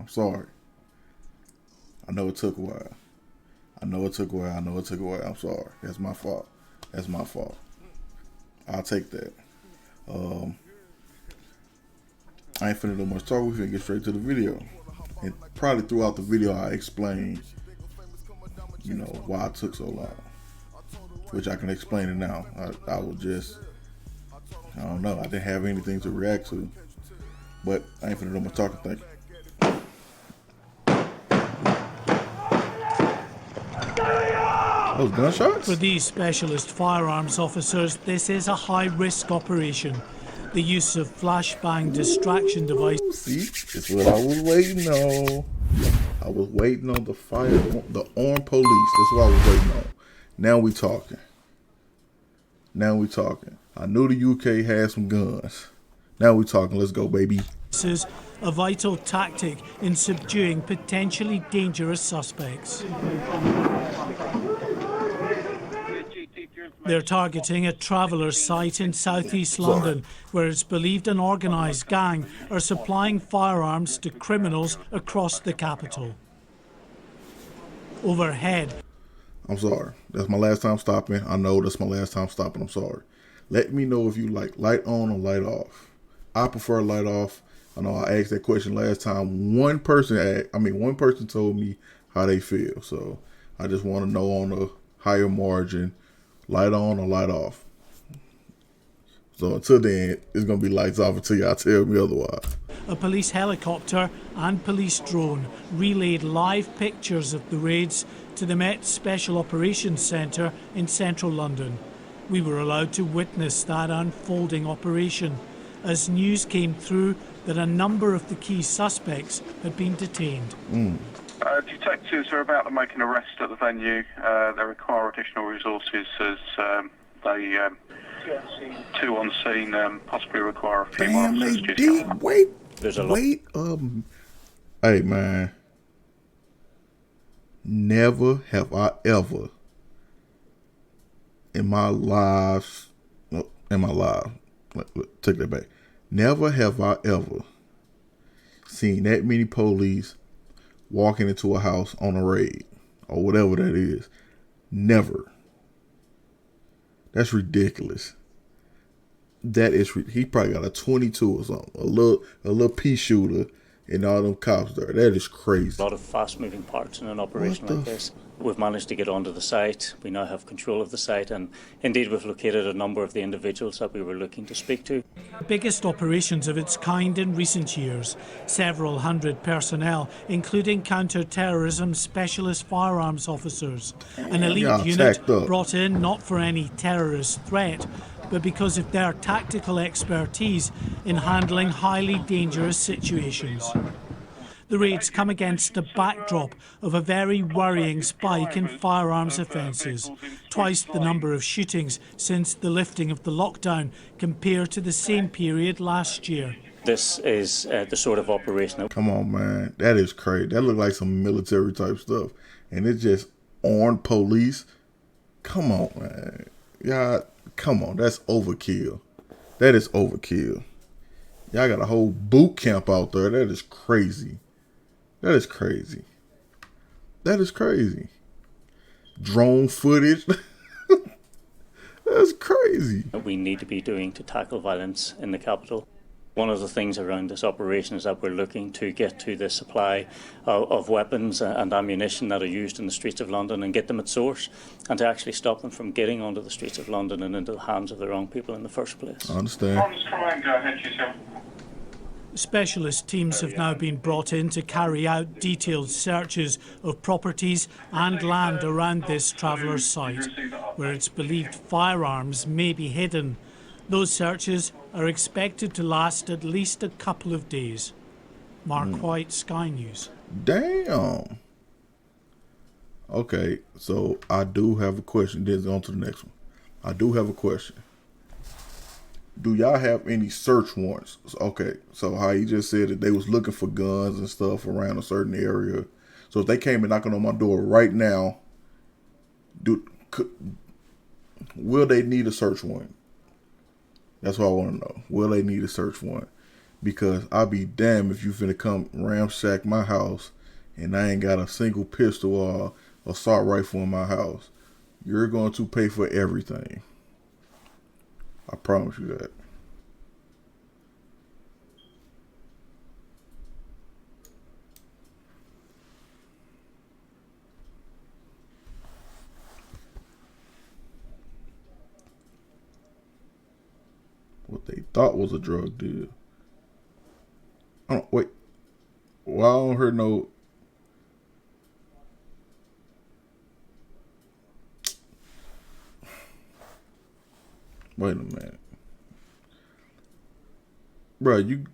I'm sorry. I know it took a while. I know it took a while. I'm sorry. That's my fault. I'll take that. I ain't finna do much talk. We finna get straight to the video. And probably throughout the video, I explain, why it took so long. Which I can explain it now. I don't know. I didn't have anything to react to. But I ain't finna do much talking. Thank you. Those gunshots? For these specialist firearms officers, this is a high-risk operation. The use of flashbang distraction devices. See, it's what I was waiting on. I was waiting on the armed police. That's what I was waiting on. Now we talking. I knew the UK had some guns. Now we talking. Let's go, baby. This is a vital tactic in subduing potentially dangerous suspects. They're targeting a traveller's site in southeast London, where it's believed an organised gang are supplying firearms to criminals across the capital. Overhead. I'm sorry. That's my last time stopping. I know that's my last time stopping. I'm sorry. Let me know if you like light on or light off. I prefer light off. I know I asked that question last time. One person told me how they feel. So I just want to know on a higher margin, light on or light off. So until then, it's going to be lights off until y'all tell me otherwise. A police helicopter and police drone relayed live pictures of the raids to the Met Special Operations Centre in central London. We were allowed to witness that unfolding operation as news came through that a number of the key suspects had been detained. Detectives are about to make an arrest at the venue. They require additional resources as they two on scene possibly require a few more officers. Damn, they did. Wait. Hey, man. Never have I ever take that back. Never have I ever seen that many police walking into a house on a raid or whatever that is. Never. That's ridiculous. He probably got a 22 or something, a little pea shooter, and all them cops there. That is crazy. A lot of fast-moving parts in an operation like this. We've managed to get onto the site. We now have control of the site, and indeed we've located a number of the individuals that we were looking to speak to. The biggest operations of its kind in recent years. Several hundred personnel, including counter-terrorism specialist firearms officers. An elite unit brought in not for any terrorist threat, but because of their tactical expertise in handling highly dangerous situations. The raids come against the backdrop of a very worrying spike in firearms offences, twice the number of shootings since the lifting of the lockdown compared to the same period last year. This is the sort of operation. Come on, man. That is crazy. That looks like some military type stuff. And it's just armed police. Come on, man. Yeah, come on. That's overkill. That is overkill. Y'all got a whole boot camp out there. That is crazy. That is crazy. That is crazy. Drone footage. That's crazy. We need to be doing to tackle violence in the capital. One of the things around this operation is that we're looking to get to the supply of weapons and ammunition that are used in the streets of London and get them at source, and to actually stop them from getting onto the streets of London and into the hands of the wrong people in the first place. I understand. Specialist teams have now been brought in to carry out detailed searches of properties and land around this traveller's site, where it's believed firearms may be hidden. Those searches are expected to last at least a couple of days. Mark White, Sky News. Damn. Okay, so I do have a question. Then on to the next one. I do have a question. Do y'all have any search warrants? Okay, so how you just said that they was looking for guns and stuff around a certain area. So if they came and knocking on my door right now, will they need a search warrant? That's what I want to know. Will they need a search warrant? because I'll be damned if you finna come ramsack my house and I ain't got a single pistol or assault rifle in my house. You're going to pay for everything. I promise you that. What they thought was a drug deal. Oh, wait. Well, I don't hear no. Wait a minute. Bro, you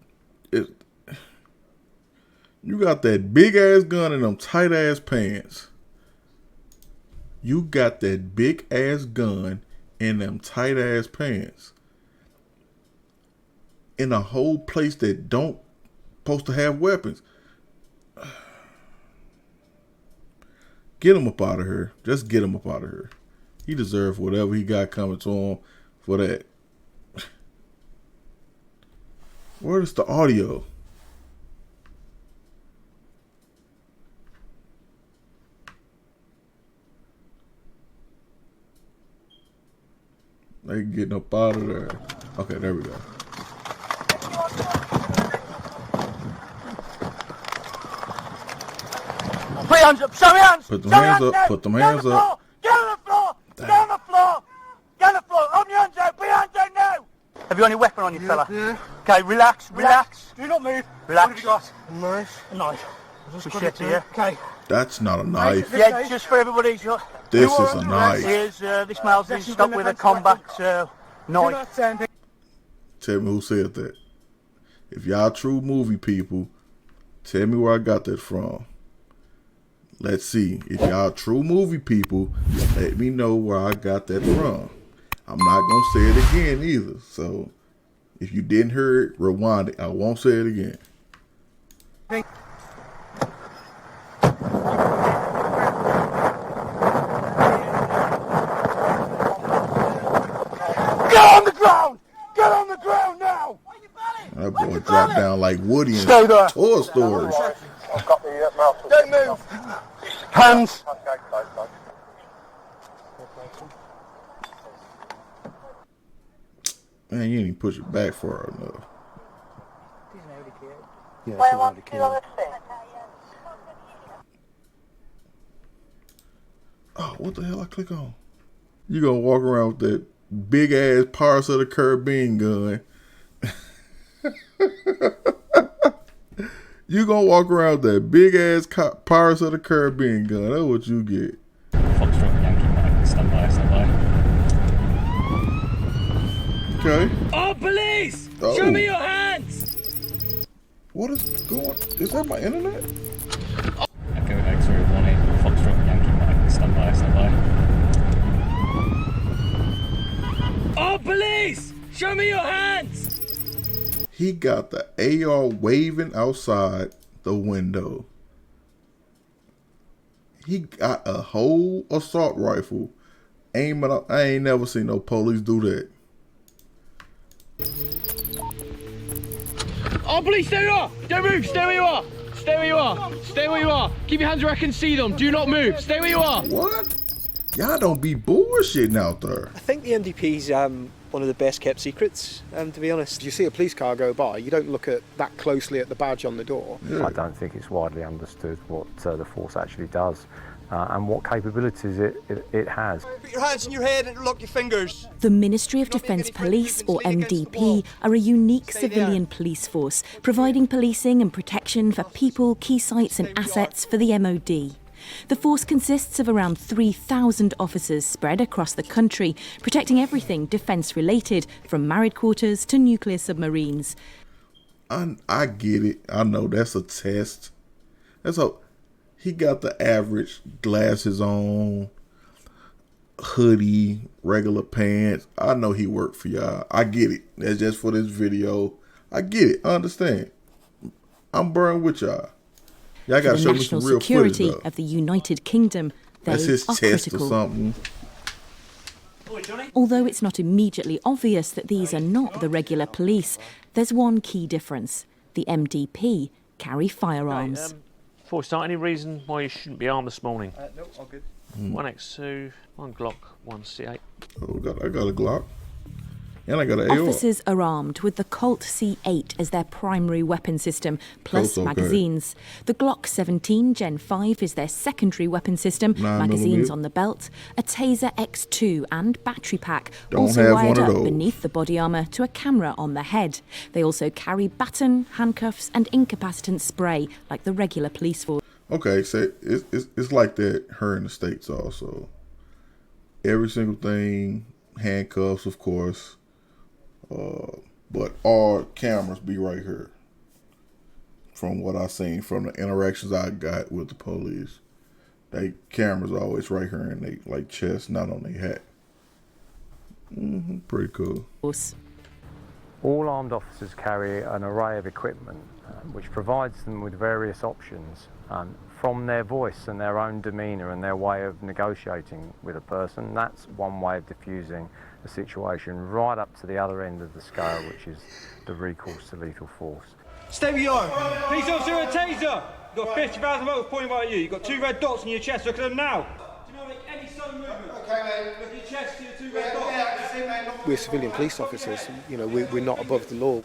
got that big ass gun and them tight ass pants. You got that big ass gun and them tight ass pants. In a whole place that don't supposed to have weapons. Get him up out of here. Just get him up out of here. He deserves whatever he got coming to him for that. Where's the audio? They getting up out of there. Okay, there we go. Put your hands up, show me hands! Put them hands up, put them hands up. Get on the floor! Get on the floor! Get on the floor! Open your hands out! Put your hands out now! Have you got any weapon on you, fella? Yeah. Okay, relax. Do not move. Relax. What have you got? A knife. A knife. Appreciate it, yeah? Okay. That's not a knife. Yeah, just for everybody. This is a knife. Here's, this mail's been stopped with a combat knife. Tell me who said that. If y'all true movie people, tell me where I got that from. Let's see. If y'all true movie people, let me know where I got that from. I'm not going to say it again either. So, if you didn't hear it, rewind it. I won't say it again. Get on the ground! Get on the ground now! That boy dropped down like Woody in Toy Story. I've got the mouth. Don't move! Hands! Man, you didn't push it back far enough. Yeah, that's already killed. Oh, what the hell I click on? You gonna walk around with that big ass Pirates of the Caribbean gun. You gonna walk around with that big ass Pirates of the Caribbean gun. That's what you get. Foxtrot Yankee Mike, stand by, stand by. Okay. Oh, police! Oh. Show me your hands! What is going? Is that my internet? Echo X-ray 18, Foxtrot Yankee Mike, stand by, stand by. Oh, police! Show me your hands! He got the AR waving outside the window. He got a whole assault rifle aiming up. I ain't never seen no police do that. Oh, police, stay where you are! Don't move! Stay where you are! Stay where you are! Stay where you are! Keep your hands where I can see them. Do not move! Stay where you are! What? Y'all don't be bullshitting out there. I think the MDP's one of the best kept secrets, to be honest. You see a police car go by, you don't look at that closely at the badge on the door. Yeah. I don't think it's widely understood what the force actually does and what capabilities it has. Put your hands in your head and lock your fingers. The Ministry of Defence Police, or MDP, are a unique civilian police force, providing policing and protection for people, key sites and assets for the MOD. The force consists of around 3,000 officers spread across the country, protecting everything defence-related, from married quarters to nuclear submarines. I get it. I know that's a test. He got the average glasses on, hoodie, regular pants. I know he worked for y'all. I get it. That's just for this video. I get it. I understand. I'm burned with y'all. Y'all gotta show me some real footage, though. Of the United Kingdom, that's his chest or something. Although it's not immediately obvious that these are not the regular police, there's one key difference. The MDP carry firearms. Before we start, any reason why you shouldn't be armed this morning? No, all good. 1X2, 1 Glock, 1 C8. Oh, I got a Glock. And I got an AR. Officers are armed with the Colt C8 as their primary weapon system, plus magazines. The Glock 17 Gen 5 is their secondary weapon system, magazines on the belt, a Taser X2 and battery pack, also wired up beneath the body armour to a camera on the head. They also carry baton, handcuffs and incapacitance spray, like the regular police force. Okay, so it's like that here in the States also. Every single thing, handcuffs, of course. But our cameras be right here. From what I seen, from the interactions I got with the police, they cameras always right here in they like chest, not on their hat. Pretty cool. All armed officers carry an array of equipment which provides them with various options from their voice and their own demeanour and their way of negotiating with a person. That's one way of diffusing the situation, right up to the other end of the scale, which is the recourse to lethal force. Stay where you are. Police officer, a taser. You've got 50,000 volts pointing right at you. You've got 2 red dots on your chest. Look at them now. Do not make any sudden movement. Okay, mate. Look at your chest to your 2 red dots. Yeah, I can see, mate. We're civilian police officers. You know, we're not above the law.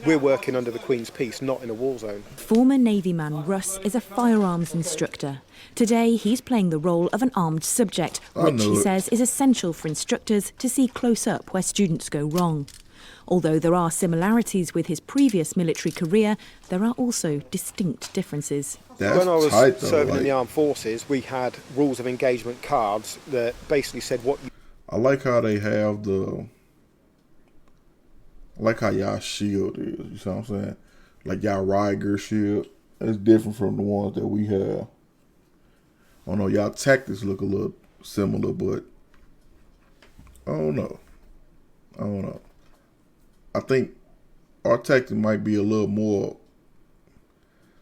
We're working under the Queen's peace, not in a war zone. Former Navy man Russ is a firearms instructor. Today, he's playing the role of an armed subject, which he says is essential for instructors to see close up where students go wrong. Although there are similarities with his previous military career, there are also distinct differences. When I was serving in the armed forces, we had rules of engagement cards that basically said what you... I like how they have I like how y'all shield is, you see what I'm saying? Like y'all Riger shield, it's different from the ones that we have. I don't know, y'all tactics look a little similar, but I don't know. I think our tactic might be a little more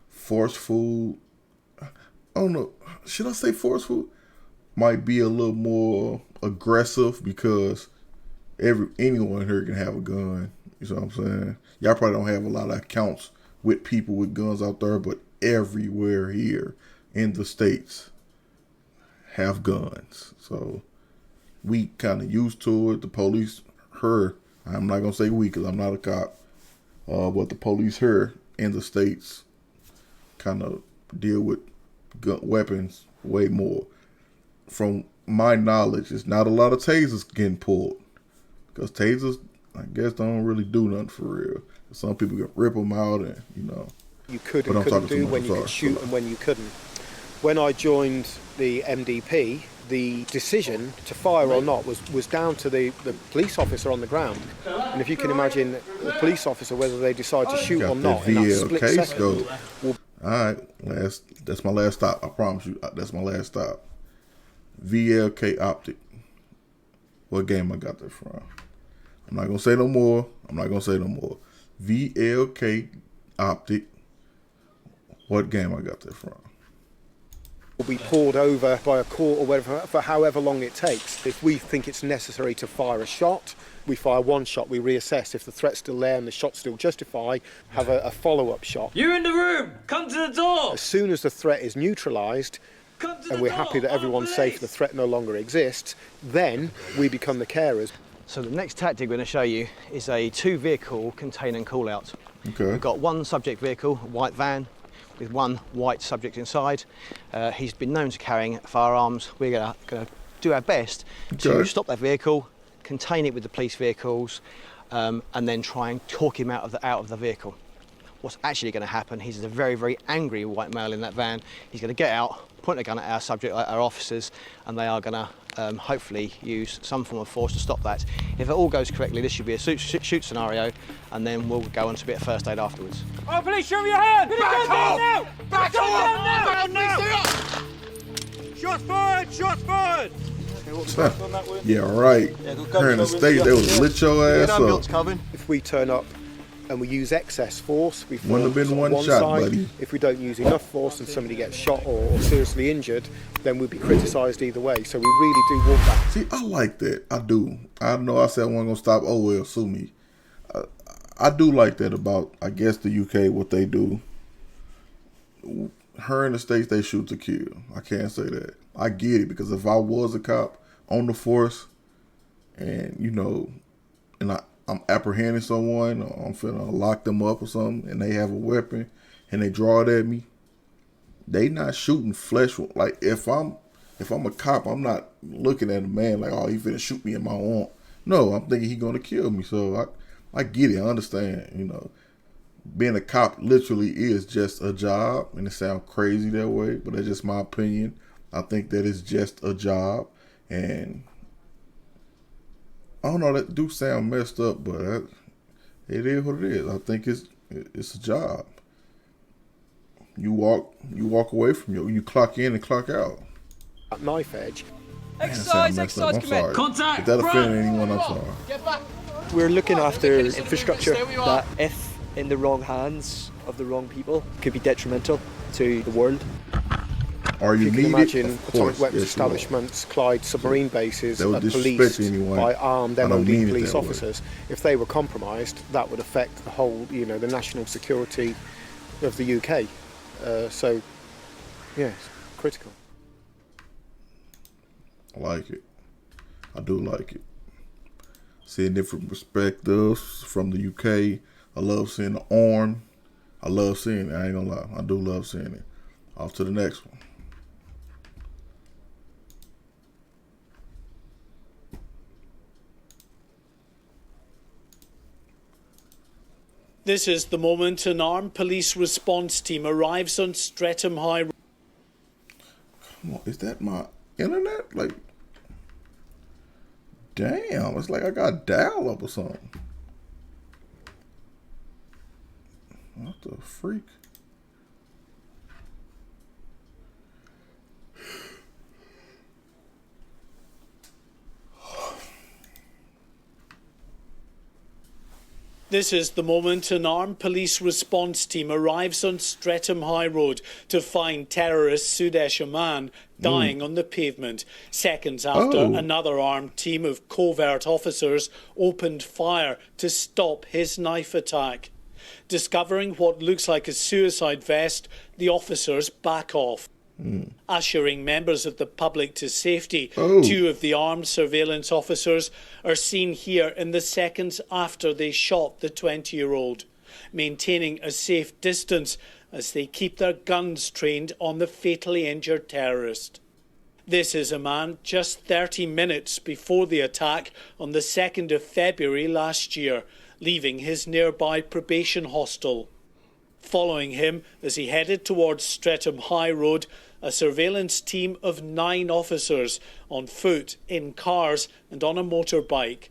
forceful. I don't know, should I say forceful? Might be a little more aggressive because anyone here can have a gun. You know what I'm saying? Y'all probably don't have a lot of accounts with people with guns out there, but everywhere here in the States have guns. So we kind of used to it. The police here, I'm not going to say we because I'm not a cop, but the police here in the States kind of deal with weapons way more. From my knowledge, it's not a lot of tasers getting pulled because tasers, I guess, don't really do nothing for real. Some people can rip them out and, you know. You could and couldn't do when you could shoot and when you couldn't. When I joined the MDP, the decision to fire or not was down to the police officer on the ground. And if you can imagine the police officer, whether they decide to shoot or not in that split second. All right, that's my last stop. I promise you, that's my last stop. VLK Optic. What game I got that from? I'm not going to say no more. VLK Optic. What game I got that from? Will be pulled over by a court or whatever for however long it takes. If we think it's necessary to fire a shot, we fire one shot, we reassess. If the threat's still there and the shot's still justified, have a follow-up shot. You in the room! Come to the door! As soon as the threat is neutralised, and we're happy that everyone's safe, the threat no longer exists, then we become the carers. So the next tactic we're going to show you is a 2-vehicle contain and call out. Okay. We've got one subject vehicle, a white van, with one white subject inside. He's been known to carrying firearms. We're going to do our best to stop that vehicle, contain it with the police vehicles, and then try and talk him out of the vehicle. What's actually going to happen, he's a very, very angry white male in that van. He's going to get out, point a gun at our subject, our officers, and they are going to hopefully use some form of force to stop that. If it all goes correctly, this should be a shoot scenario, and then we'll go on to a bit of first aid afterwards. Oh, police, show me your hand! Back off! Now! Back off! Now! Shots fired! Shots fired! Yeah, right. Here in the States, they would lit your ass up. If we turn up and we use excess force, we fall Wouldn't have been on one shot, side. buddy. If we don't use enough force and somebody gets shot or seriously injured, then we'd be criticised either way. So we really do walk back. See, I like that. I do. I know I said I wasn't going to stop. Oh, well, sue me. I do like that about, I guess, the UK, what they do. Her in the States, they shoot to kill. I can't say that. I get it, because if I was a cop on the force and, you know, and I'm apprehending someone, or I'm finna lock them up or something, and they have a weapon and they draw it at me, they not shooting flesh. Like, if I'm a cop, I'm not looking at a man like, oh, he finna shoot me in my arm. No, I'm thinking he gonna kill me. So I get it. I understand. You know, being a cop literally is just a job, and it sounds crazy that way, but that's just my opinion. I think that it's just a job, and I don't know, that do sound messed up, but it is what it is. I think it's a job. You walk away from you clock in and clock out. Knife edge. Exercise, exercise, commit. Contact. If that offended anyone, I'm sorry. Get back. We're looking after infrastructure that, if in the wrong hands of the wrong people, could be detrimental to the world. Are you, you can needed? imagine atomic weapons establishments, Clyde submarine bases are policed by armed MOD police officers. If they were compromised, that would affect the whole, you know, the national security of the UK. So, yeah, it's critical. I like it. I do like it. Seeing different perspectives from the UK. I love seeing the arm. I love seeing it. I ain't gonna lie. I do love seeing it. Off to the next one. This is the moment an armed police response team arrives on Streatham High Road. Come on, is that my internet? Like, damn, it's like I got dial-up or something. What the freak? This is the moment an armed police response team arrives on Streatham High Road to find terrorist Sudesh Aman dying on the pavement, seconds after another armed team of covert officers opened fire to stop his knife attack. Discovering what looks like a suicide vest, the officers back off. Ushering members of the public to safety, two of the armed surveillance officers are seen here in the seconds after they shot the 20-year-old, maintaining a safe distance as they keep their guns trained on the fatally injured terrorist. This is a man just 30 minutes before the attack on the 2nd of February last year, leaving his nearby probation hostel. Following him as he headed towards Streatham High Road, a surveillance team of 9 officers on foot, in cars and on a motorbike.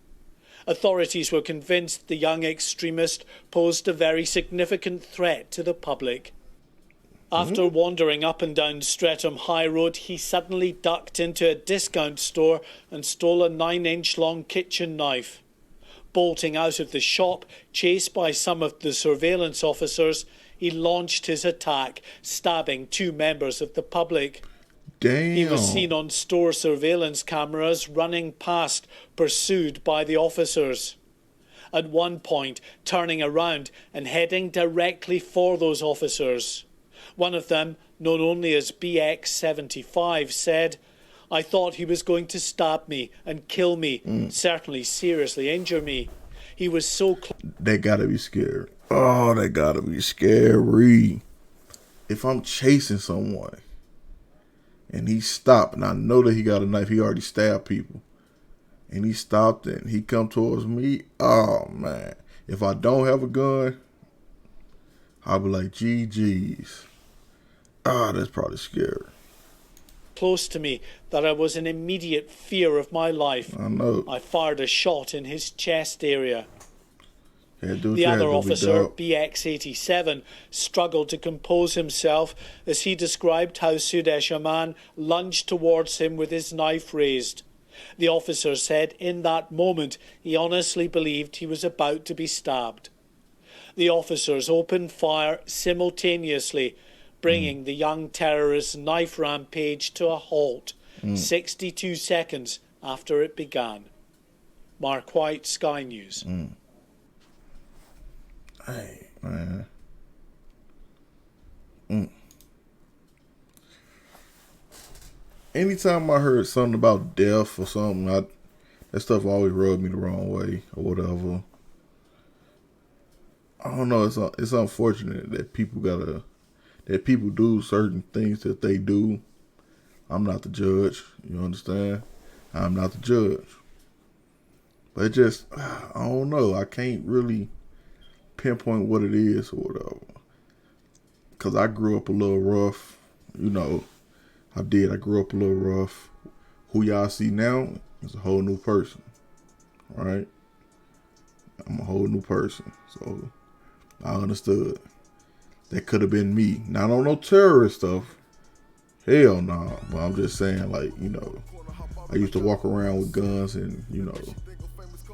Authorities were convinced the young extremist posed a very significant threat to the public. After wandering up and down Streatham High Road, he suddenly ducked into a discount store and stole a 9-inch long kitchen knife. Bolting out of the shop, chased by some of the surveillance officers, he launched his attack, stabbing 2 members of the public. Damn. He was seen on store surveillance cameras running past, pursued by the officers. At one point, turning around and heading directly for those officers. One of them, known only as BX75, said, "I thought he was going to stab me and kill me, certainly seriously injure me. He was so close." They gotta be scared. Oh, they gotta be scary. If I'm chasing someone and he stopped, and I know that he got a knife, he already stabbed people, and he stopped and he come towards me, oh man. If I don't have a gun, I'll be like, GG's. Ah, that's probably scary. Close to me that I was in immediate fear of my life. I know. I fired a shot in his chest area. The other officer, BX87, struggled to compose himself as he described how Sudesh Aman lunged towards him with his knife raised. The officer said in that moment he honestly believed he was about to be stabbed. The officers opened fire simultaneously, bringing the young terrorist's knife rampage to a halt 62 seconds after it began. Mark White, Sky News. Hey, man. Anytime I heard something about death or something, that stuff always rubbed me the wrong way or whatever. I don't know. It's unfortunate that people do certain things that they do. I'm not the judge. You understand? I'm not the judge. But it just, I don't know. I can't really pinpoint what it is or whatever. Because I grew up a little rough. You know, I did. I grew up a little rough. Who y'all see now is a whole new person. Right? I'm a whole new person. So I understood. That could have been me. Now, I don't know terrorist stuff. Hell no. Nah. But I'm just saying, like, you know, I used to walk around with guns and, you know,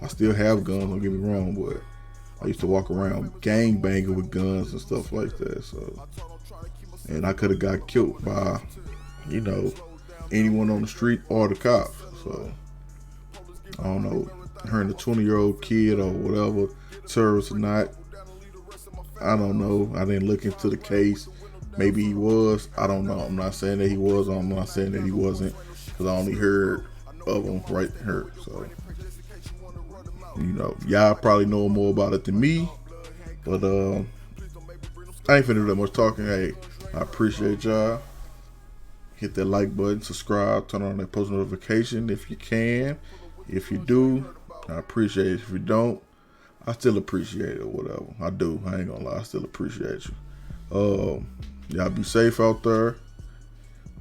I still have guns, don't get me wrong, but I used to walk around gangbanging with guns and stuff like that. So, and I could have got killed by, you know, anyone on the street or the cops. So, I don't know, hurting a 20-year-old kid or whatever, terrorist or not, I don't know. I didn't look into the case. Maybe he was. I don't know. I'm not saying that he was. I'm not saying that he wasn't, because I only heard of him right here. So, you know, y'all probably know more about it than me. But I ain't finna do that much talking. Hey, I appreciate y'all. Hit that like button, subscribe, turn on that post notification if you can. If you do, I appreciate it. If you don't, I still appreciate it or whatever. I do. I ain't gonna lie. I still appreciate you. Y'all be safe out there.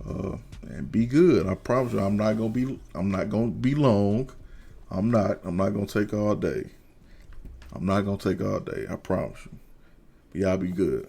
And be good. I promise you, I'm not gonna be long. I'm not gonna take all day. I promise you. But y'all be good.